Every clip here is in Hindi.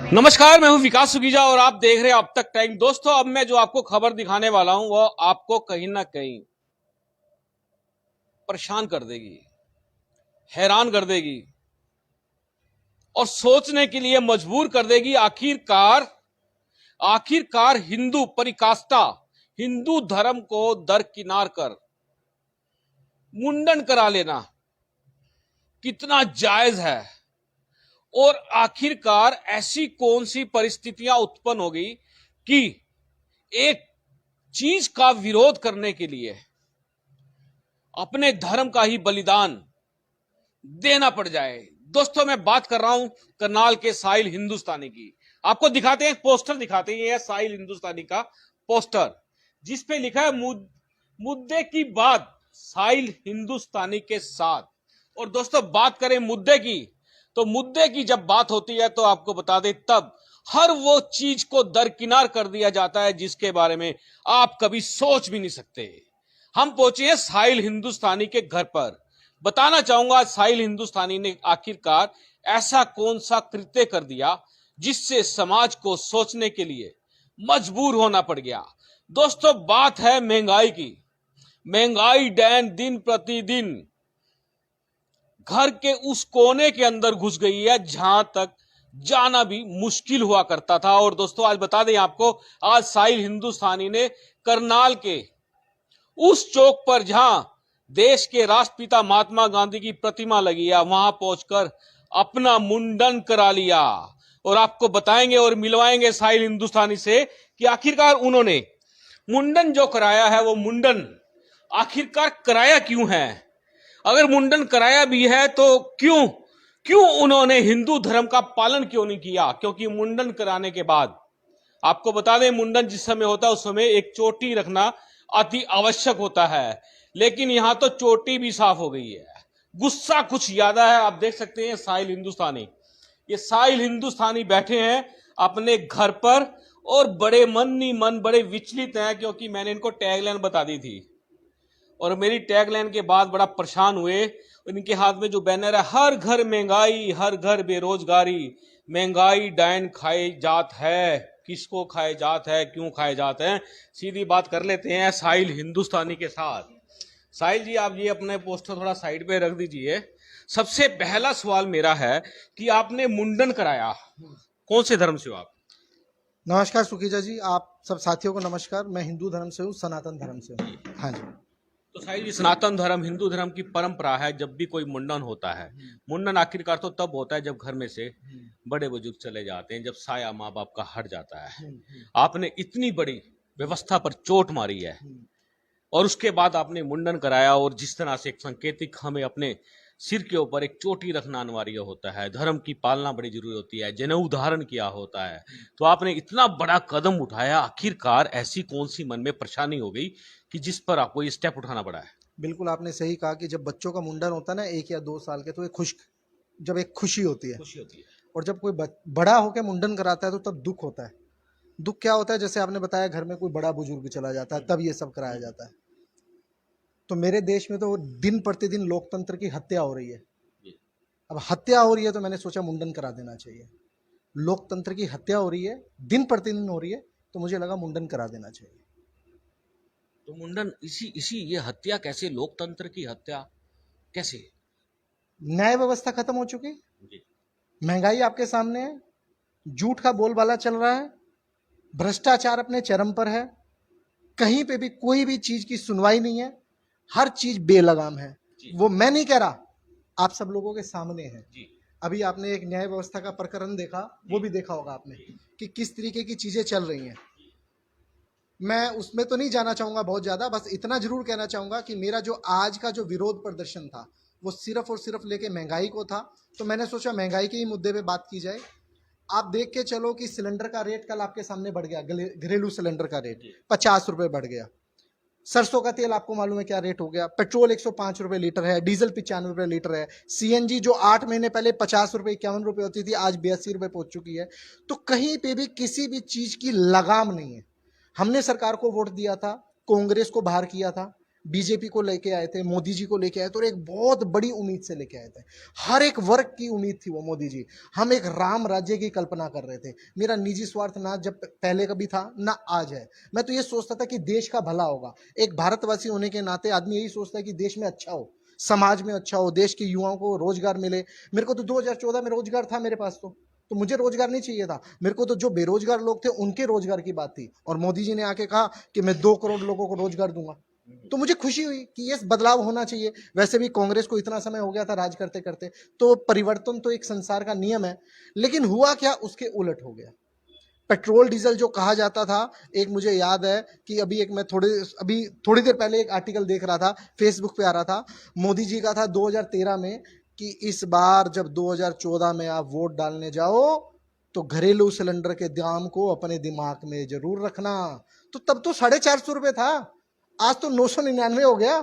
नमस्कार, मैं हूं विकास सुगीजा और आप देख रहे हैं अब तक टाइम। दोस्तों, अब मैं जो आपको खबर दिखाने वाला हूं वो आपको कहीं ना कहीं परेशान कर देगी, हैरान कर देगी और सोचने के लिए मजबूर कर देगी। आखिरकार आखिरकार हिंदू परिकाष्ठा, हिंदू धर्म को दरकिनार कर मुंडन करा लेना कितना जायज है। और आखिरकार ऐसी कौन सी परिस्थितियां उत्पन्न हो गई कि एक चीज का विरोध करने के लिए अपने धर्म का ही बलिदान देना पड़ जाए। दोस्तों, मैं बात कर रहा हूं करनाल के साहिल हिंदुस्तानी की। आपको दिखाते हैं, पोस्टर दिखाते हैं। यह साहिल हिंदुस्तानी का पोस्टर जिस पे लिखा है मुद्दे की बात साहिल हिंदुस्तानी के साथ। और दोस्तों, बात करें मुद्दे की, तो मुद्दे की जब बात होती है तो आपको बता दें, तब हर वो चीज को दरकिनार कर दिया जाता है जिसके बारे में आप कभी सोच भी नहीं सकते। हम पहुंचे हैं साहिल हिंदुस्तानी के घर पर। बताना चाहूंगा साहिल हिंदुस्तानी ने आखिरकार ऐसा कौन सा कृत्य कर दिया जिससे समाज को सोचने के लिए मजबूर होना पड़ गया। दोस्तों, बात है महंगाई की। महंगाई डैन दिन प्रतिदिन घर के उस कोने के अंदर घुस गई है जहां तक जाना भी मुश्किल हुआ करता था। और दोस्तों, आज बता दें आपको, आज साहिल हिंदुस्तानी ने करनाल के उस चौक पर जहां देश के राष्ट्रपिता महात्मा गांधी की प्रतिमा लगी है, वहां पहुंचकर अपना मुंडन करा लिया। और आपको बताएंगे और मिलवाएंगे साहिल हिंदुस्तानी से कि आखिरकार उन्होंने मुंडन जो कराया है, वो मुंडन आखिरकार कराया क्यों है। अगर मुंडन कराया भी है तो क्यों क्यों उन्होंने हिंदू धर्म का पालन क्यों नहीं किया। क्योंकि मुंडन कराने के बाद आपको बता दें, मुंडन जिस समय होता है उस समय एक चोटी रखना अति आवश्यक होता है, लेकिन यहां तो चोटी भी साफ हो गई है। गुस्सा कुछ ज्यादा है। आप देख सकते हैं साहिल हिंदुस्तानी, ये साहिल हिंदुस्तानी बैठे हैं अपने घर पर और बड़े मन ही मन बड़े विचलित हैं, क्योंकि मैंने इनको टैगलाइन बता दी थी और मेरी टैगलाइन के बाद बड़ा परेशान हुए। इनके हाथ में जो बैनर है, हर घर महंगाई, हर घर बेरोजगारी, महंगाई डायन खाए जात है। किसको खाए जात है, क्यों खाए जात है, सीधी बात कर लेते हैं साहिल हिंदुस्तानी के साथ। साहिल जी, आप ये अपने पोस्टर थोड़ा साइड पे रख दीजिए। सबसे पहला सवाल मेरा है कि आपने मुंडन कराया, कौन से धर्म से हो आप? नमस्कार सुखीजा जी, आप सब साथियों को नमस्कार। मैं हिंदू धर्म से हूँ, सनातन धर्म से हूँ। हाँ जी। तो साहिल जी, सनातन धर्म, हिंदू धर्म की परंपरा है, जब भी कोई मुंडन होता है, मुंडन आखिरकार तो तब होता है जब घर में से बड़े बुजुर्ग चले जाते हैं, जब साया माँ बाप का हट जाता है। आपने इतनी बड़ी व्यवस्था पर चोट मारी है और उसके बाद आपने मुंडन कराया, और जिस तरह से एक संकेतिक हमें अपने सिर के ऊपर एक चोटी रखना अनिवार्य होता है, धर्म की पालना बड़ी जरूरी होती है, जनेऊ धारण किया होता है, तो आपने इतना बड़ा कदम उठाया। आखिरकार ऐसी कौन सी मन में परेशानी हो गई कि जिस पर आपको ये स्टेप उठाना पड़ा है? बिल्कुल आपने सही कहा कि जब बच्चों का मुंडन होता है ना, 1 या 2 साल के, तो जब एक खुशी होती है। खुशी होती है। और जब कोई बड़ा होकर मुंडन कराता है तो तब दुख होता है। दुख क्या होता है, जैसे आपने बताया, घर में कोई बड़ा बुजुर्ग चला जाता है, तब ये सब कराया जाता है। तो मेरे देश में तो दिन प्रतिदिन लोकतंत्र की हत्या हो रही है। अब हत्या हो रही है तो मैंने सोचा मुंडन करा देना चाहिए। लोकतंत्र की हत्या हो रही है, दिन प्रतिदिन हो रही है, तो मुझे लगा मुंडन करा देना चाहिए। तो मुंडन, इसी इसी ये हत्या कैसे, लोकतंत्र की हत्या कैसे? न्याय व्यवस्था खत्म हो चुकी, जी। महंगाई आपके सामने है, झूठ का बोलबाला चल रहा है, भ्रष्टाचार अपने चरम पर है, कहीं पे भी कोई भी चीज की सुनवाई नहीं है, हर चीज बेलगाम है। वो मैं नहीं कह रहा, आप सब लोगों के सामने है। जी। अभी आपने एक न्याय व्यवस्था का प्रकरण देखा, वो भी देखा होगा आपने कि किस तरीके की चीजें चल रही हैं। मैं उसमें तो नहीं जाना चाहूंगा बहुत ज्यादा, बस इतना जरूर कहना चाहूंगा कि मेरा जो आज का जो विरोध प्रदर्शन था वो सिर्फ और सिर्फ लेके महंगाई को था। तो मैंने सोचा महंगाई के ही मुद्दे पे बात की जाए। आप देख के चलो कि सिलेंडर का रेट कल आपके सामने बढ़ गया, घरेलू सिलेंडर का रेट 50 रुपए बढ़ गया। सरसों का तेल आपको मालूम है क्या रेट हो गया। पेट्रोल 105 रुपए लीटर है, डीजल 95 रुपए लीटर है, सीएनजी जो 8 महीने पहले 50 रुपए 51 रुपए होती थी, आज 82 रुपए पहुंच चुकी है। तो कहीं पे भी किसी भी चीज की लगाम नहीं है। हमने सरकार को वोट दिया था, कांग्रेस को बाहर किया था, बीजेपी को लेके आए थे, मोदी जी को लेके आए थे और एक बहुत बड़ी उम्मीद से लेके आए थे। हर एक वर्ग की उम्मीद थी वो मोदी जी। हम एक राम राज्य की कल्पना कर रहे थे। मेरा निजी स्वार्थ ना जब पहले कभी था ना आज है। मैं तो ये सोचता था कि देश का भला होगा। एक भारतवासी होने के नाते आदमी यही सोचता है कि देश में अच्छा हो, समाज में अच्छा हो, देश के युवाओं को रोजगार मिले। मेरे को तो 2014 में रोजगार था मेरे पास, तो मुझे रोजगार नहीं चाहिए था। मेरे को तो जो बेरोजगार लोग थे उनके रोजगार की बात थी, और मोदी जी ने आके कहा कि मैं 2 करोड़ लोगों को रोजगार दूंगा। तो मुझे खुशी हुई कि ये बदलाव होना चाहिए। वैसे भी कांग्रेस को इतना समय हो गया था राज करते करते, तो परिवर्तन तो एक संसार का नियम है। लेकिन हुआ क्या, उसके उलट हो गया। पेट्रोल डीजल जो कहा जाता था, एक मुझे याद है कि मैं थोड़ी देर पहले एक आर्टिकल देख रहा था, फेसबुक पे आ रहा था, मोदी जी का था 2013 में, कि इस बार जब 2014 में आप वोट डालने जाओ तो घरेलू सिलेंडर के दाम को अपने दिमाग में जरूर रखना। तो तब तो 450 रुपए था, आज तो 999 हो गया।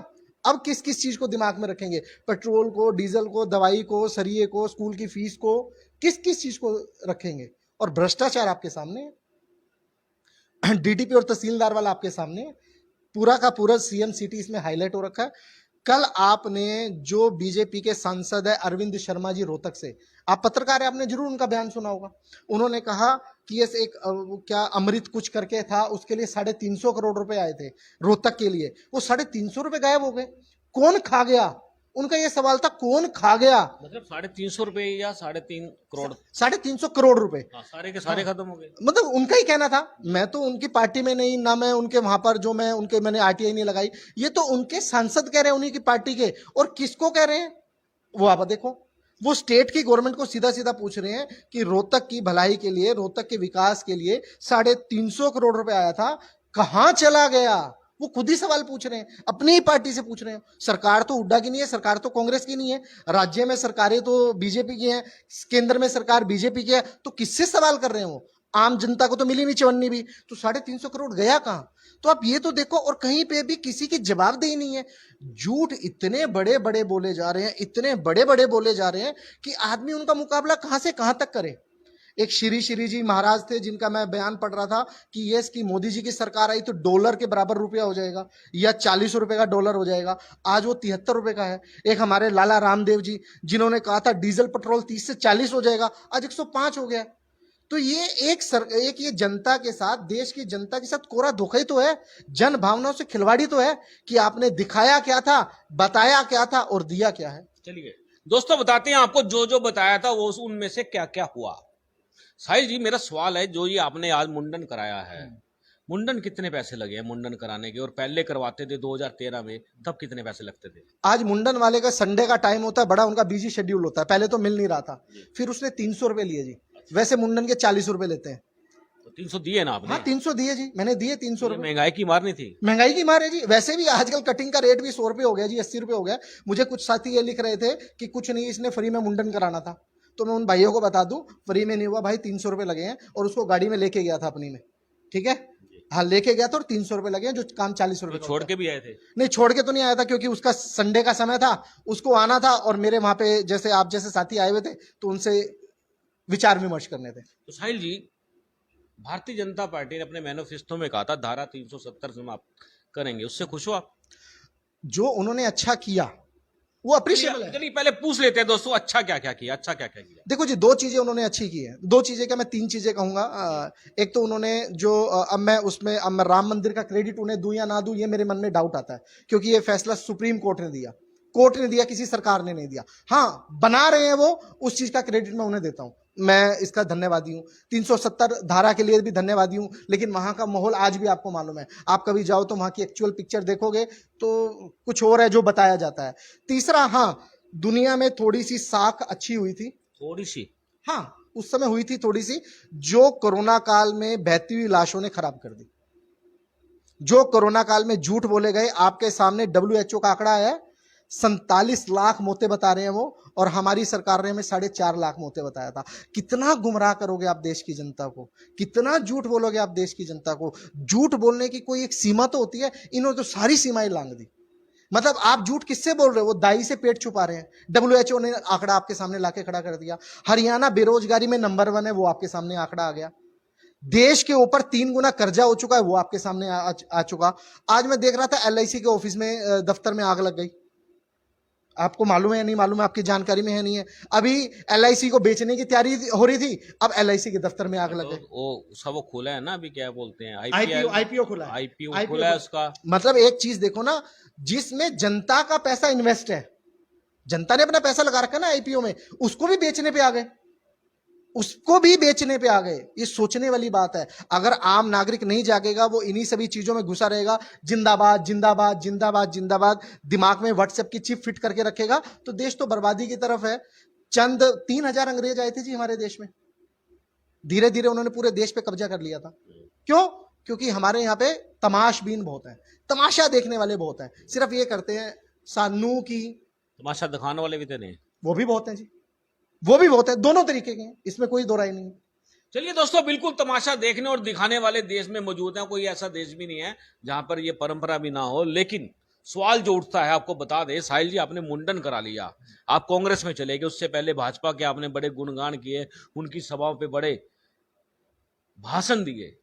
अब किस किस चीज को दिमाग में रखेंगे? पेट्रोल को, डीजल को, दवाई को, सरिये को, स्कूल की फीस को, किस किस चीज को रखेंगे? और भ्रष्टाचार आपके सामने, डीटीपी और तहसीलदार वाला आपके सामने, पूरा का पूरा सीएम सिटी इसमें हाईलाइट हो रखा है। कल आपने जो बीजेपी के सांसद है अरविंद शर्मा जी रोहतक से, आप पत्रकार है, आपने जरूर उनका बयान सुना होगा। उन्होंने कहा कि ये एक क्या अमृत कुछ करके था, उसके लिए 350 करोड़ रुपए आए थे रोहतक के लिए, वो 350 रुपए गायब हो गए। कौन खा गया? उनका ये सवाल था, कौन खा गया? मतलब 350 रुपए या 3.5 करोड़? 350 करोड़ रुपए। हाँ, सारे के सारे खत्म हो गए। मतलब उनका ही कहना था। मैं तो उनकी पार्टी में नहीं, ना मैं उनके वहां पर जो मैंने आरटीआई नहीं लगाई। ये तो उनके सांसद कह रहे हैं, उन्हीं की पार्टी के। और किसको कह रहे हैं वो आप देखो। वो स्टेट की गवर्नमेंट को सीधा सीधा पूछ रहे हैं कि रोहतक की भलाई के लिए, रोहतक के विकास के लिए 350 करोड़ रुपए आया था, कहां चला गया? वो खुद ही सवाल पूछ रहे हैं, अपनी ही पार्टी से पूछ रहे हैं। सरकार तो हुड्डा की नहीं है, सरकार तो कांग्रेस की नहीं है, राज्य में सरकारें तो बीजेपी की हैं, केंद्र में सरकार बीजेपी की है, तो किससे सवाल कर रहे हैं वो? आम जनता को तो मिली नहीं चवन्नी भी, तो 350 करोड़ गया कहां? तो आप ये तो देखो, और कहीं पे भी किसी की जवाबदेही नहीं है। झूठ इतने बड़े बड़े बोले जा रहे हैं, इतने बड़े बड़े बोले जा रहे हैं कि आदमी उनका मुकाबला कहां से कहां तक करे। एक श्री जी महाराज थे, जिनका मैं बयान पढ़ रहा था कि ये इसकी मोदी जी की सरकार आई तो डॉलर के बराबर रुपया हो जाएगा, या 40 रुपए का डॉलर हो जाएगा। आज वो 73 रुपए का है। एक हमारे लाला रामदेव जी, जिन्होंने कहा था डीजल पेट्रोल 30 से 40 हो जाएगा, आज 105 हो गया। तो ये एक ये जनता के साथ, देश की जनता के साथ कोरा धोखा ही तो है, जन भावनाओं से खिलवाड़ी तो है कि आपने दिखाया क्या था, बताया क्या था और दिया क्या है। चलिए दोस्तों, बताते हैं आपको जो जो बताया था वो उनमें से क्या क्या हुआ। साहिल जी, मेरा सवाल है, जो ये आपने आज मुंडन कराया है, मुंडन कितने पैसे लगे हैं मुंडन कराने के? और पहले करवाते थे 2013 में, तब कितने पैसे लगते थे? आज मुंडन वाले का संडे का टाइम होता है, बड़ा उनका बिजी शेड्यूल होता है, पहले तो मिल नहीं रहा था, फिर उसने 300 रुपए लिए जी। वैसे मुंडन के 40 रुपए लेते हैं। तो 300 दिए ना आपने? हाँ, 300 दिए जी, मैंने दिए 300 रुपए। महंगाई की मार नहीं थी? महंगाई की मार है जी। वैसे भी आजकल कटिंग का रेट भी 100 रुपए हो गया जी, 80 रुपए हो गया। मुझे कुछ साथी ये लिख रहे थे कि कुछ नहीं, इसने फ्री में मुंडन कराना था। तो मैं उन भाइयों को बता दूं, फ्री में नहीं हुआ भाई, 300 रुपए लगे हैं। और उसको गाड़ी में लेके गया था अपनी में, ठीक है, हाँ लेके गया था, और 300 रुपए लगे हैं, जो काम 40 रुपए। तो छोड़ के भी आए थे? नहीं, छोड़ के तो नहीं आया था, क्योंकि उसका संडे का समय था, उसको आना था, और मेरे वहां पे जैसे आप जैसे साथी आए हुए थे, तो उनसे विचार विमर्श करने थे। तो साहिल जी, भारतीय जनता पार्टी ने अपने मैनिफेस्टो में कहा था धारा 370 समाप्त करेंगे, उससे खुश हो आप? जो उन्होंने अच्छा किया वो अप्रिशिएबल है। चलिए पहले पूछ लेते हैं दोस्तों, अच्छा क्या क्या किया, अच्छा क्या क्या किया? देखो जी, 2 चीजें उन्होंने अच्छी की है। 2 चीजें क्या, मैं 3 चीजें कहूंगा। एक तो उन्होंने जो अब मैं राम मंदिर का क्रेडिट उन्हें दूं या ना दूं, ये मेरे मन में डाउट आता है, क्योंकि ये फैसला सुप्रीम कोर्ट ने दिया। कोर्ट ने दिया, किसी सरकार ने नहीं दिया। हाँ, बना रहे हैं वो, उस चीज का क्रेडिट मैं उन्हें देता हूं, मैं इसका धन्यवादी हूं। 370 धारा के लिए भी धन्यवादी हूं। लेकिन वहां का माहौल आज भी आपको मालूम है, आप कभी जाओ तो वहां की एक्चुअल पिक्चर देखोगे तो कुछ और है जो बताया जाता है। तीसरा, हाँ, दुनिया में थोड़ी सी साख अच्छी हुई थी, थोड़ी सी, हाँ उस समय हुई थी थोड़ी सी, जो कोरोना काल में बहती हुई लाशों ने खराब कर दी। जो कोरोना काल में झूठ बोले गए, आपके सामने WHO का आंकड़ा है, 47 लाख मौतें बता रहे हैं वो, और हमारी सरकार ने हमें 4.5 लाख मौतें बताया था। कितना गुमराह करोगे आप देश की जनता को, कितना झूठ बोलोगे आप देश की जनता को? झूठ बोलने की कोई एक सीमा तो होती है, इन्होंने तो सारी सीमाएं लांघ दी। मतलब आप झूठ किससे बोल रहे हो? वो दाई से पेट छुपा रहे हैं। WHO ने आंकड़ा आपके सामने लाके खड़ा कर दिया। हरियाणा बेरोजगारी में नंबर 1 है, वो आपके सामने आंकड़ा आ गया। देश के ऊपर 3 गुना कर्जा हो चुका है, वो आपके सामने आ चुका। आज मैं देख रहा था एलआईसी के ऑफिस में, दफ्तर में आग लग गई। आपको मालूम है या नहीं मालूम है, आपकी जानकारी में है नहीं है? अभी एलआईसी को बेचने की तैयारी हो रही थी, अब एलआईसी के दफ्तर में आग लग गई। वो खुला है ना, अभी क्या बोलते हैं, आईपीओ खुला है, आईपीओ खुला है उसका। मतलब एक चीज देखो ना, जिसमें जनता का पैसा इन्वेस्ट है, जनता ने अपना पैसा लगा रखा ना आईपीओ में, उसको भी बेचने पे आ गए, उसको भी बेचने पे आ गए। ये सोचने वाली बात है। अगर आम नागरिक नहीं जागेगा, वो इन्हीं सभी चीजों में घुसा रहेगा, जिंदाबाद जिंदाबाद जिंदाबाद जिंदाबाद, दिमाग में व्हाट्सएप की चिप फिट करके रखेगा, तो देश तो बर्बादी की तरफ है। 3,000 अंग्रेज आए थे जी हमारे देश में, धीरे धीरे उन्होंने पूरे देश पे कब्जा कर लिया था। क्यों? क्योंकि हमारे यहाँ पे तमाशबीन बहुत है, तमाशा देखने वाले बहुत हैं, सिर्फ ये करते हैं सानू की। तमाशा दिखाने वाले भी तो नहीं, वो भी बहुत हैं जी, वो भी बहुत है, दोनों तरीके के हैं, इसमें कोई दो राय नहीं है। चलिए दोस्तों, बिल्कुल तमाशा देखने और दिखाने वाले देश में मौजूद हैं। कोई ऐसा देश भी नहीं है जहां पर ये परंपरा भी ना हो। लेकिन सवाल जो उठता है, आपको बता दें साहिल जी, आपने मुंडन करा लिया, आप कांग्रेस में चले गए, उससे पहले भाजपा के आपने बड़े गुणगान किए, उनकी सभाओं पे बड़े भाषण दिए,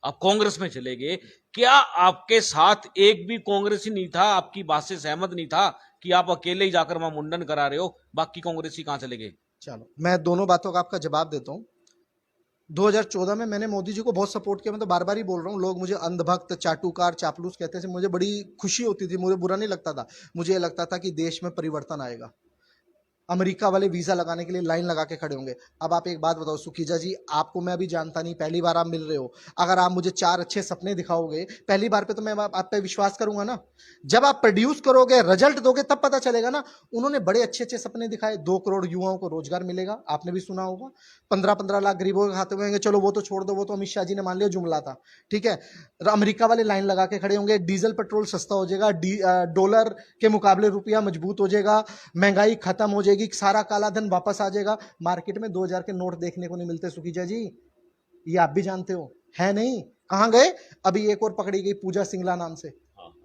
आप कांग्रेस में चले गए। क्या आपके साथ एक भी कांग्रेसी नहीं था, आपकी बात से सहमत नहीं था कि आप अकेले ही जाकर वहां मुंडन करा रहे हो, बाकी कांग्रेसी कहां चले गए? चलो, मैं दोनों बातों का आपका जवाब देता हूं। 2014 में मैंने मोदी जी को बहुत सपोर्ट किया। मैं तो बार बार ही बोल रहा हूँ, लोग मुझे अंधभक्त, चाटुकार, चापलूस कहते थे, मुझे बड़ी खुशी होती थी, मुझे बुरा नहीं लगता था। मुझे लगता था कि देश में परिवर्तन आएगा, अमेरिका वाले वीजा लगाने के लिए लाइन लगा के खड़े होंगे। अब आप एक बात बताओ सुखीजा जी, आपको मैं अभी जानता नहीं, पहली बार आप मिल रहे हो, अगर आप मुझे 4 अच्छे सपने दिखाओगे पहली बार पे, तो मैं आप पे विश्वास करूंगा ना। जब आप प्रोड्यूस करोगे, रिजल्ट दोगे, तब पता चलेगा ना। उन्होंने बड़े अच्छे अच्छे सपने दिखाए, 2 करोड़ युवाओं को रोजगार मिलेगा, आपने भी सुना होगा, 15-15 लाख गरीबों के खाते में होंगे। चलो वो तो छोड़ दो, वो तो अमित शाह जी ने मान लिया जुमला था, ठीक है। अमेरिका वाले लाइन लगा के खड़े होंगे, डीजल पेट्रोल सस्ता हो जाएगा, डॉलर के मुकाबले रुपया मजबूत हो जाएगा, महंगाई खत्म हो जाएगी, सारा काला धन वापस आ जाएगा। मार्केट में 2000 के नोट देखने को नहीं मिलते सुखीजा जी, ये आप भी जानते हो, है नहीं? कहां गए? अभी एक और पकड़ी गई, पूजा सिंगला नाम से,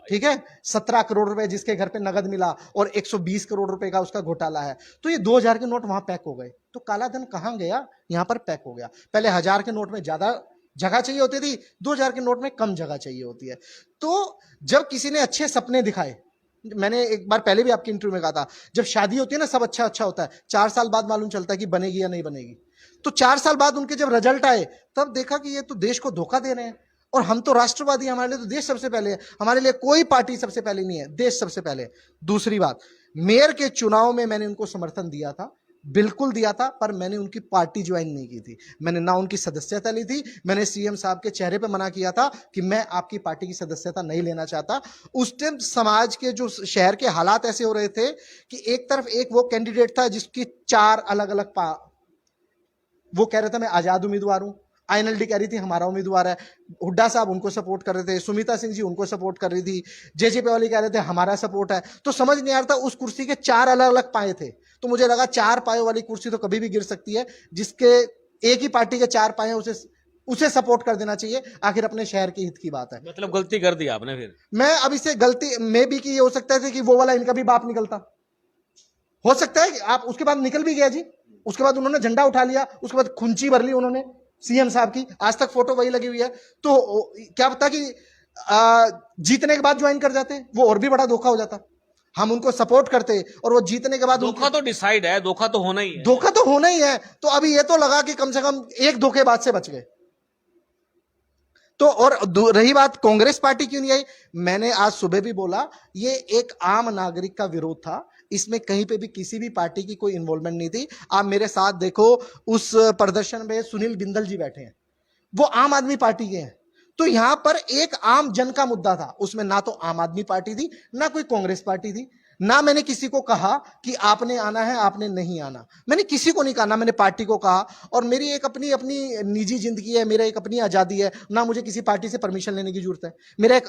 ठीक है, 17 करोड़ रुपए जिसके घर पे नगद मिला और 120 करोड़ रुपए का उसका घोटाला है। तो ये 2000 के नोट वहां पैक हो गए, तो काला धन कहां गया? यहां पर पैक हो गया। पहले 1000 के नोट में ज्यादा जगह चाहिए होती थी, 2000 के नोट में कम जगह चाहिए होती है। तो जब किसी ने अच्छे सपने दिखाए, मैंने एक बार पहले भी आपकी इंटरव्यू में कहा था, जब शादी होती है ना, सब अच्छा अच्छा होता है, 4 साल बाद मालूम चलता है कि बनेगी या नहीं बनेगी। तो 4 साल बाद उनके जब रिजल्ट आए, तब देखा कि ये तो देश को धोखा दे रहे हैं, और हम तो राष्ट्रवादी, हमारे लिए तो देश सबसे पहले है, हमारे लिए कोई पार्टी सबसे पहले नहीं है, देश सबसे पहले। दूसरी बात, मेयर के चुनाव में मैंने उनको समर्थन दिया था, बिल्कुल दिया था, पर मैंने उनकी पार्टी ज्वाइन नहीं की थी, मैंने ना उनकी सदस्यता ली थी। मैंने सीएम साहब के चेहरे पे मना किया था कि मैं आपकी पार्टी की सदस्यता नहीं लेना चाहता। उस टाइम समाज के, जो शहर के हालात ऐसे हो रहे थे कि एक तरफ एक वो कैंडिडेट था जिसकी 4 अलग अलग वो कह रहा था मैं आजाद उम्मीदवार हूं, आईएनएलडी कह रही थी हमारा उम्मीदवार है, हुड्डा साहब उनको सपोर्ट कर रहे थे, सुमिता सिंह जी उनको सपोर्ट कर रही थी, जेजेपी वाली कह रहे थे हमारा सपोर्ट है। तो समझ नहीं आ रहा था, उस कुर्सी के 4 अलग अलग पाए थे, तो मुझे लगा 4 पायों वाली कुर्सी तो कभी भी गिर सकती है, जिसके एक ही पार्टी के 4 पाए हैं उसे सपोर्ट कर देना चाहिए, आखिर अपने शहर के हित की बात है। मतलब गलती कर दी आपने फिर? मैं अब इसे गलती में भी की, ये हो सकता है कि वो वाला इनका भी बाप निकलता, हो सकता है कि आप, उसके बाद निकल भी गया जी, उसके बाद उन्होंने झंडा उठा लिया, उसके बाद खुंची भर ली उन्होंने सीएम साहब की, आज तक फोटो वही लगी हुई है। तो क्या पता कि जीतने के बाद ज्वाइन कर जाते, वो और भी बड़ा धोखा हो जाता। हम उनको सपोर्ट करते और वो जीतने के बाद, धोखा तो डिसाइड है, धोखा तो होना ही है, धोखा तो होना ही है। तो अभी ये तो लगा कि कम से कम एक धोखेबाज से बच गए। तो और रही बात कांग्रेस पार्टी क्यों नहीं आई, मैंने आज सुबह भी बोला, ये एक आम नागरिक का विरोध था, इसमें कहीं पे भी किसी भी पार्टी की कोई इन्वॉल्वमेंट नहीं थी। आप मेरे साथ देखो, उस प्रदर्शन में सुनील बिंदल जी बैठे हैं, वो आम आदमी पार्टी के हैं। तो यहां पर एक आम जन का मुद्दा था, उसमें ना तो आम आदमी पार्टी थी, ना कोई कांग्रेस पार्टी थी, ना मैंने किसी को कहा कि आपने आना है आपने नहीं आना, मैंने किसी को नहीं कहा, ना मैंने पार्टी को कहा। और मेरी एक अपनी अपनी निजी जिंदगी है, मेरा एक अपनी आजादी है, ना मुझे किसी पार्टी से परमिशन लेने की जरूरत है। मेरा एक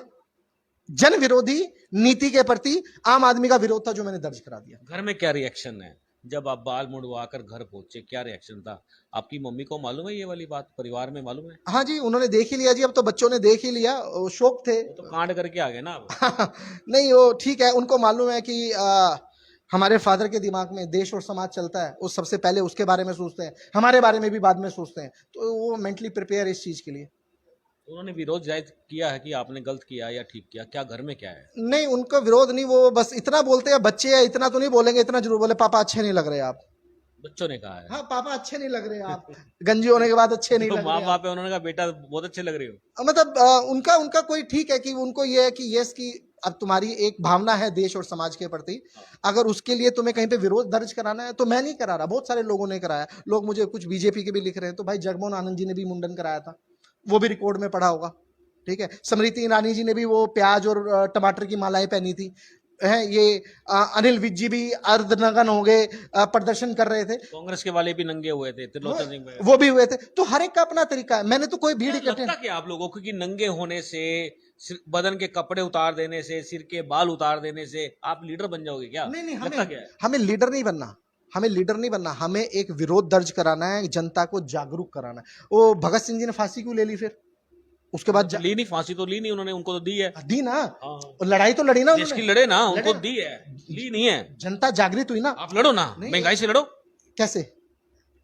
जन विरोधी नीति के प्रति आम आदमी का विरोध था, जो मैंने दर्ज करा दिया। घर में क्या रिएक्शन है जब आप बाल मुड़वा कर घर पहुंचे, क्या रिएक्शन था? आपकी मम्मी को मालूम है ये वाली बात, परिवार में मालूम है? हाँ जी, उन्होंने देख ही लिया जी, अब तो बच्चों ने देख ही लिया, शौक थे, तो कांड करके आ गए ना आप। नहीं वो ठीक है, उनको मालूम है कि हमारे फादर के दिमाग में देश और समाज चलता है, वो सबसे पहले उसके बारे में सोचते हैं, हमारे बारे में भी बाद में सोचते हैं, तो वो मेंटली प्रिपेयर इस चीज के लिए। उन्होंने विरोध जाहिर किया है कि आपने गलत किया या ठीक किया, क्या घर में क्या है? नहीं, उनका विरोध नहीं, वो बस इतना बोलते हैं, बच्चे हैं इतना तो नहीं बोलेंगे, इतना जरूर बोले पापा अच्छे नहीं लग रहे आप। बच्चों ने कहा है। हाँ, पापा अच्छे नहीं लग रहे आप, गंजी होने के बाद अच्छे नहीं जो लग माँ रहे बाप है उन्होंने कहा बेटा बहुत अच्छे लग रहे हो। मतलब उनका उनका कोई ठीक है कि उनको ये है कि यस कि अब तुम्हारी एक भावना है देश और समाज के प्रति, अगर उसके लिए तुम्हें कहीं पे विरोध दर्ज कराना है तो मैं नहीं करा रहा, बहुत सारे लोगों ने कराया। लोग मुझे कुछ बीजेपी के भी लिख रहे हैं, तो भाई जगमोहन आनंद जी ने भी मुंडन कराया था, वो भी रिकॉर्ड में पढ़ा होगा, ठीक है। स्मृति ईरानी जी ने भी वो प्याज और टमाटर की मालाएं पहनी थी, है ये अनिल विज जी भी अर्धनग्न हो गए, प्रदर्शन कर रहे थे, कांग्रेस के वाले भी नंगे हुए थे, त्रिलोचन सिंह वगैरह। वो भी हुए थे। तो हर एक का अपना तरीका है, मैंने तो कोई भीड़ क्या इकट्ठे लगता क्या आप लोगों को कि नंगे होने से, बदन के कपड़े उतार देने से, सिर के बाल उतार देने से आप लीडर बन जाओगे क्या? नहीं नहीं, लगता क्या है? हमें लीडर नहीं बनना, हमें लीडर नहीं बनना, हमें एक विरोध दर्ज कराना है, जनता को जागरूक कराना है। वो भगत सिंह जी ने फांसी क्यों ले ली फिर? उसके बाद ली नहीं, फांसी तो ली नहीं उन्होंने, उनको तो दी है। दी ना, हाँ। और लड़ाई तो लड़ी ना देश की उन्होंने, लड़े ना, उनको लड़े। दी है, ली नहीं है। जनता जागृत हुई ना। आप लड़ो ना, नहीं। महंगाई से लड़ो, कैसे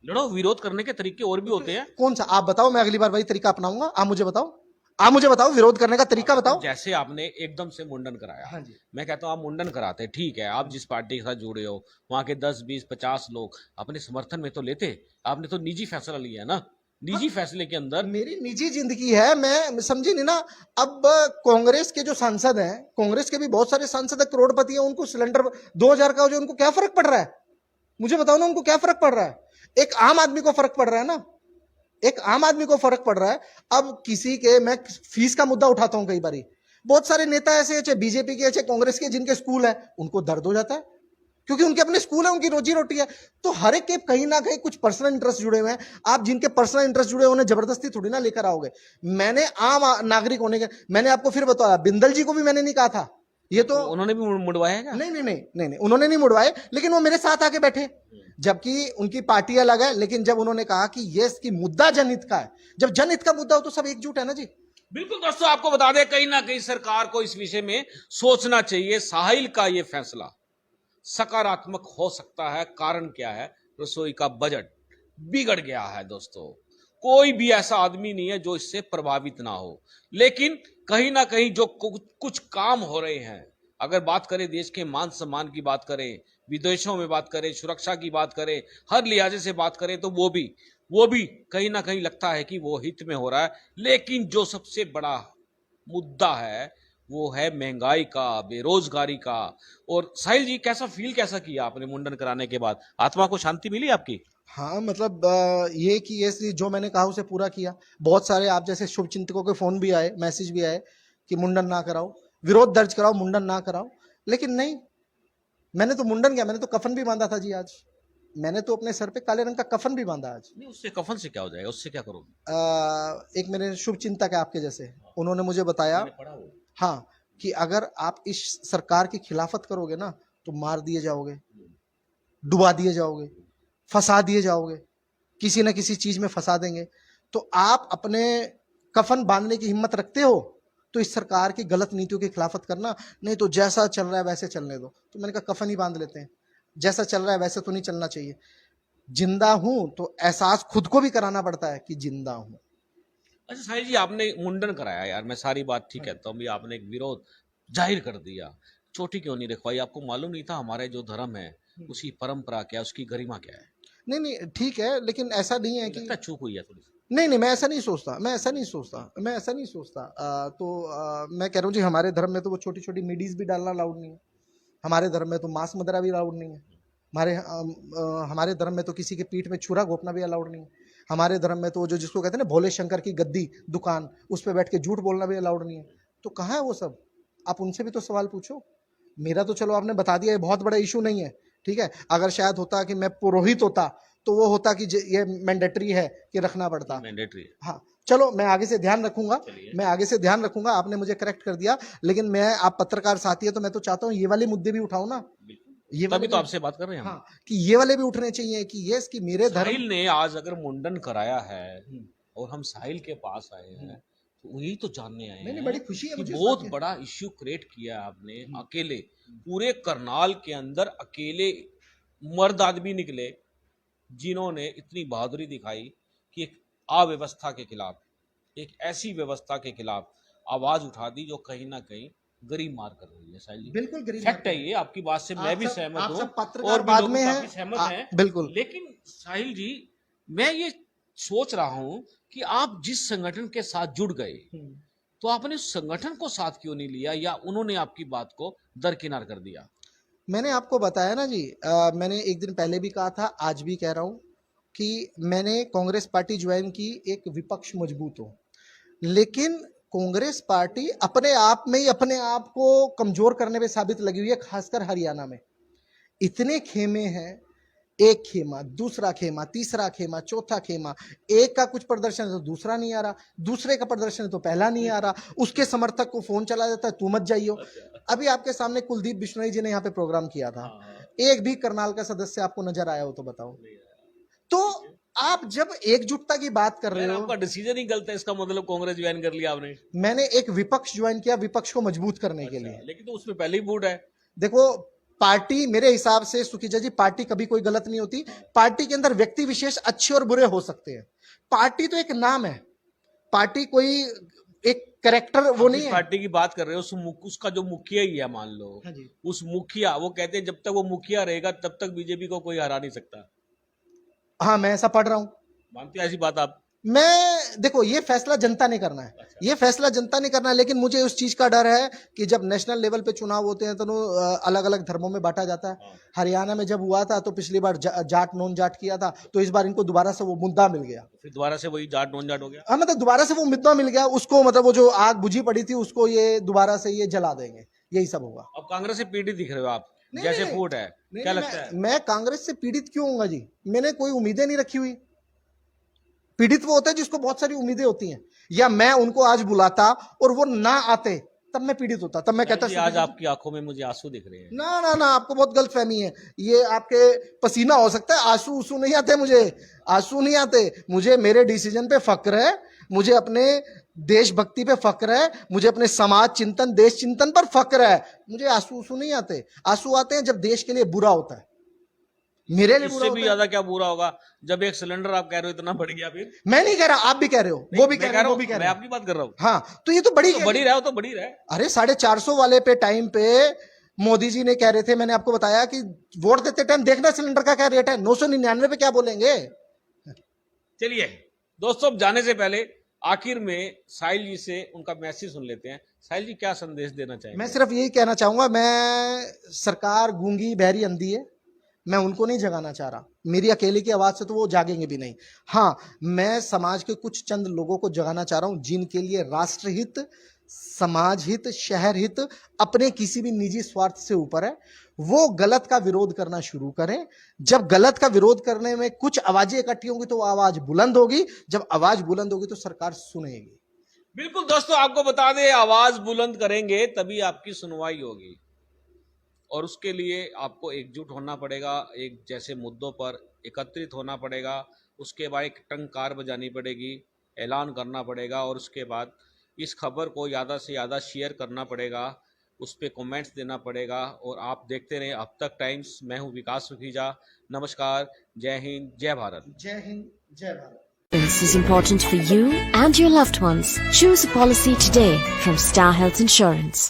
लड़ो। विरोध करने के तरीके और भी होते हैं। कौन सा आप बताओ, मैं अगली बार वही तरीका अपनाऊंगा, आप मुझे बताओ, आप मुझे बताओ विरोध करने का तरीका बताओ। जैसे आपने एकदम से मुंडन कराया, हाँ जी। मैं कहता हूँ आप मुंडन कराते, ठीक है, आप जिस पार्टी के साथ जुड़े हो वहां के 10 20 50 लोग अपने समर्थन में तो लेते, आपने तो निजी फैसला लिया है ना। निजी फैसले के अंदर मेरी निजी जिंदगी है, मैं समझी नहीं ना। अब कांग्रेस के जो सांसद हैं, कांग्रेस के भी बहुत सारे सांसद है, करोड़पति हैं, उनको सिलेंडर 2000 का हो जो, उनको क्या फर्क पड़ रहा है? मुझे बताओ ना, उनको क्या फर्क पड़ रहा है? एक आम आदमी को फर्क पड़ रहा है ना, एक आम आदमी को फर्क पड़ रहा है। अब किसी के, मैं फीस का मुद्दा उठाता हूं कई बारी, बहुत सारे नेता ऐसे हैं, चाहे बीजेपी के चाहे कांग्रेस के, जिनके स्कूल है, उनको दर्द हो जाता है क्योंकि उनके अपने स्कूल है, उनकी रोजी रोटी है। तो हर एक के कहीं ना कहीं कुछ पर्सनल इंटरेस्ट जुड़े हुए हैं। आप जिनके पर्सनल इंटरेस्ट जुड़े हैं उन्हें जबरदस्ती थोड़ी ना लेकर आओगे। मैंने आम नागरिक होने के, मैंने आपको फिर बताया, बिंदल जी को भी मैंने नहीं कहा था ये तो उन्होंने भी मुड़वाया क्या? नहीं नहीं नहीं नहीं नहीं, उन्होंने नहीं मुड़वाए, लेकिन वो मेरे साथ आके बैठे, जबकि उनकी पार्टी अलग है। लेकिन जब उन्होंने कहा कि ये इसकी मुद्दा जनहित का है, जब जनहित का मुद्दा हो तो सब एकजुट है ना जी। बिल्कुल दोस्तों, आपको बता दें कहीं ना कहीं सरकार को इस विषय में सोचना चाहिए। साहिल का ये फैसला सकारात्मक हो सकता है। कारण क्या है? रसोई का बजट बिगड़ गया है दोस्तों। कोई भी ऐसा आदमी नहीं है जो इससे प्रभावित ना हो, लेकिन कहीं ना कहीं जो कुछ काम हो रहे हैं, अगर बात करें देश के मान सम्मान की बात करें, विदेशों में बात करें, सुरक्षा की बात करें, हर लिहाजे से बात करें, तो वो भी कहीं ना कहीं लगता है कि वो हित में हो रहा है। लेकिन जो सबसे बड़ा मुद्दा है वो है महंगाई का, बेरोजगारी का। और साहिल जी, कैसा किया आपने मुंडन कराने के बाद? आत्मा को शांति मिली आपकी? हाँ, मतलब ये कि ये जो मैंने कहा उसे पूरा किया। बहुत सारे आप जैसे शुभ चिंतकों के फोन भी आए, मैसेज भी आए कि मुंडन ना कराओ, विरोध दर्ज कराओ, मुंडन ना कराओ, लेकिन नहीं, मैंने तो मुंडन किया, मैंने तो कफन भी बांधा था जी। आज मैंने तो अपने सर पे काले रंग का कफन भी बांधा आज। नहीं, उससे कफन से क्या हो जाएगा, उससे क्या करोगे? एक मेरे शुभ चिंतक है आपके जैसे, उन्होंने मुझे बताया, मैंने पढ़ा वो। हाँ, कि अगर आप इस सरकार की खिलाफत करोगे ना तो मार दिए जाओगे, डुबा दिए जाओगे, फंसा दिए जाओगे, किसी न किसी चीज में फंसा देंगे। तो आप अपने कफन बांधने की हिम्मत रखते हो तो इस सरकार की गलत नीतियों की खिलाफत करना, नहीं तो जैसा चल रहा है वैसे चलने दो। तो मैंने कहा कफन ही बांध लेते हैं, जैसा चल रहा है वैसे तो नहीं चलना चाहिए। जिंदा हूं तो एहसास खुद को भी कराना पड़ता है कि जिंदा हूं। अच्छा साहिल जी, आपने मुंडन कराया यार, मैं सारी बात ठीक कहता हूँ, आपने एक विरोध जाहिर कर दिया, चोटी क्यों नहीं रखवाई? आपको मालूम नहीं था हमारे जो धर्म है उसकी परंपरा क्या, उसकी गरिमा क्या है? नहीं नहीं, ठीक है, लेकिन ऐसा नहीं है कि लगता चूक हुई है थोड़ी सी। नहीं नहीं, मैं ऐसा नहीं सोचता, मैं कह रहा हूँ जी, हमारे धर्म में तो वो छोटी छोटी मिडीज भी डालना अलाउड नहीं है। हमारे धर्म में तो मांस मदिरा भी अलाउड नहीं है। हमारे धर्म में तो किसी के पीठ में छुरा घोपना भी अलाउड नहीं है। हमारे धर्म में तो जो जिसको कहते हैं ना भोले शंकर की गद्दी दुकान, उस पर बैठ के झूठ बोलना भी अलाउड नहीं है। तो कहाँ है वो सब? आप उनसे भी तो सवाल पूछो। मेरा तो चलो आपने बता दिया, ये बहुत बड़ा इशू नहीं है, ठीक है। अगर शायद होता कि मैं पुरोहित होता तो वो होता कि ये मैंडेटरी है कि रखना पड़ता, मैंडेटरी है। हाँ, चलो मैं आगे से ध्यान रखूंगा, चलिए। आपने मुझे करेक्ट कर दिया। लेकिन मैं, आप पत्रकार साथी है तो मैं तो चाहता हूँ ये वाले मुद्दे भी उठाऊं ना, ये तभी तो आपसे बात कर रहे हैं हम। हाँ, कि ये वाले भी उठने चाहिए कि ये इसकी मेरे धर्म। साहिल ने आज अगर मुंडन कराया है और हम साहिल के पास आए हैं तो यही तो जानने आए नहीं, हैं बड़ी खुशी है कि मुझे बहुत बड़ा इश्यू क्रिएट किया आपने अकेले, पूरे करनाल के अंदर अकेले मर्द आदमी निकले जिन्होंने इतनी बहादुरी दिखाई कि एक अव्यवस्था के खिलाफ, एक ऐसी व्यवस्था के खिलाफ आवाज उठा दी जो कहीं ना कहीं गरीब मार कर रही है। साहिल जी, बिल्कुल गरीब फैक्ट है ये, आपकी बात से मैं भी सहमत आप हूँ सब पत्रकार और भी बाद लोग में काफी हैं। सहमत हैं। बिल्कुल। लेकिन साहिल जी, मैं ये सोच रहा हूं कि आप जिस संगठन के साथ जुड़ गए तो आपने उस संगठन को साथ क्यों नहीं लिया, या उन्होंने आपकी बात को दरकिनार कर दिया? मैंने आपको बताया ना जी, मैंने एक दिन पहले भी कहा था, आज भी कह रहा हूं कि मैंने कांग्रेस पार्टी ज्वाइन की, एक विपक्ष मजबूत हो, लेकिन कांग्रेस पार्टी अपने आप में ही अपने आप को कमजोर करने पे साबित लगी हुई है, खासकर हरियाणा में। इतने खेमे हैं, एक खेमा, दूसरा खेमा, तीसरा खेमा, चौथा खेमा, एक का कुछ प्रदर्शन है तो दूसरा नहीं आ रहा, दूसरे का प्रदर्शन है तो पहला नहीं आ रहा, उसके समर्थक को फोन चला जाता है, तू मत जाइयो। अभी आपके सामने कुलदीप बिश्नोई जी ने यहाँ पे प्रोग्राम किया था, एक भी करनाल का सदस्य आपको नजर आया हो तो बताओ। तो आप जब एकजुटता की बात कर रहे हो, आपका डिसीजन ही गलत है, इसका मतलब कांग्रेस ज्वाइन कर लिया आपने। मैंने एक विपक्ष ज्वाइन किया, विपक्ष को मजबूत करने के लिए। लेकिन तो उसमें पहले ही बूट है। देखो, पार्टी मेरे हिसाब से सुखीजा जी, पार्टी कभी कोई गलत नहीं होती। पार्टी के अंदर व्यक्ति विशेष अच्छे और बुरे हो सकते हैं। पार्टी तो एक नाम है, पार्टी कोई एक कैरेक्टर वो नहीं है। पार्टी की बात कर रहे हो, उसका जो मुखिया ही है, मान लो उस मुखिया, वो कहते हैं जब तक वो मुखिया रहेगा तब तक बीजेपी को कोई हरा नहीं सकता। हाँ, मैं ऐसा पढ़ रहा हूं। मानते हैं ऐसी बात आप? मैं देखो, ये फैसला जनता ने करना है। अच्छा। ये फैसला जनता ने करना है, लेकिन मुझे उस चीज का डर है कि जब नेशनल लेवल पे चुनाव होते हैं तो अलग अलग धर्मों में बांटा जाता है। हरियाणा में जब हुआ था तो पिछली बार जाट नॉन जाट किया था, तो इस बार इनको दोबारा से वो मुद्दा मिल गया, फिर दोबारा से वही जाट नॉन जाट हो गया। हाँ, मतलब दोबारा से वो मुद्दा मिल गया उसको, मतलब वो जो आग बुझी पड़ी थी उसको ये दोबारा से ये जला देंगे, यही सब होगा। अब कांग्रेस से पीड़ित दिख रहे हो आप, जैसे फूट है, क्या लगता है? मैं कांग्रेस से पीड़ित क्यों होऊंगा जी? मैंने कोई उम्मीदें नहीं रखी हुई। पीड़ित वो होता है जिसको बहुत सारी उम्मीदें होती हैं, या मैं उनको आज बुलाता और वो ना आते तब मैं पीड़ित होता, तब मैं कहता आज आपकी आंखों में मुझे आंसू दिख रहे हैं। ना ना ना, आपको बहुत गलतफहमी है, ये आपके पसीना हो सकता है, आंसू उसूं नहीं आते मुझे, आंसू नहीं आते मुझे। मेरे डिसीजन पे फक्र है, मुझे अपने देशभक्ति पे फक्र है, मुझे अपने समाज चिंतन, देश चिंतन पर फक्र है। मुझे आंसू उसूं नहीं आते। आंसू आते हैं जब देश के लिए बुरा होता है, मेरे लिए बुरा भी ज्यादा क्या बुरा होगा जब एक सिलेंडर आप कह रहे हो इतना बढ़ गया। फिर मैं नहीं कह रहा, आप भी कह रहे हो, वो भी कह रहे हो, वो भी कह रहे हो, मैं आपकी बात कर रहा हूँ। हाँ, तो ये तो बढ़ी रहा हो तो बढ़ी रहा है। अरे 450 वाले पे टाइम पे मोदी जी ने कह रहे थे, मैंने आपको बताया कि वोट देते टाइम देखना सिलेंडर का क्या रेट है, 999 पे क्या बोलेंगे। चलिए दोस्तों, जाने से पहले आखिर में साहिल जी से उनका मैसेज सुन लेते हैं। साहिल जी, क्या संदेश देना चाहेंगे? मैं सिर्फ यही कहना चाहूंगा, मैं सरकार गूंगी बहरी अंधी है, मैं उनको नहीं जगाना चाह रहा, मेरी अकेले की आवाज से तो वो जागेंगे भी नहीं। हाँ, मैं समाज के कुछ चंद लोगों को जगाना चाह रहा हूं जिनके लिए राष्ट्रहित, समाज हित, शहर हित अपने किसी भी निजी स्वार्थ से ऊपर है। वो गलत का विरोध करना शुरू करें। जब गलत का विरोध करने में कुछ आवाजें इकट्ठी होंगी तो आवाज बुलंद होगी, जब आवाज बुलंद होगी तो सरकार सुनेगी। बिल्कुल दोस्तों, आपको बता दें, आवाज बुलंद करेंगे तभी आपकी सुनवाई होगी, और उसके लिए आपको एकजुट होना पड़ेगा, एक जैसे मुद्दों पर एकत्रित होना पड़ेगा, उसके बाद एक टंकार बजानी पड़ेगी, ऐलान करना पड़ेगा, और उसके बाद इस खबर को ज़्यादा से ज़्यादा शेयर करना पड़ेगा, उस पर कमेंट्स देना पड़ेगा। और आप देखते रहें अब तक टाइम्स। मैं हूं विकास सुखीजा। नमस्कार, जय हिंद, जय भारत। जय हिंद, जय Bharat. This is important for you and your loved ones. Choose a policy today from Star Health Insurance.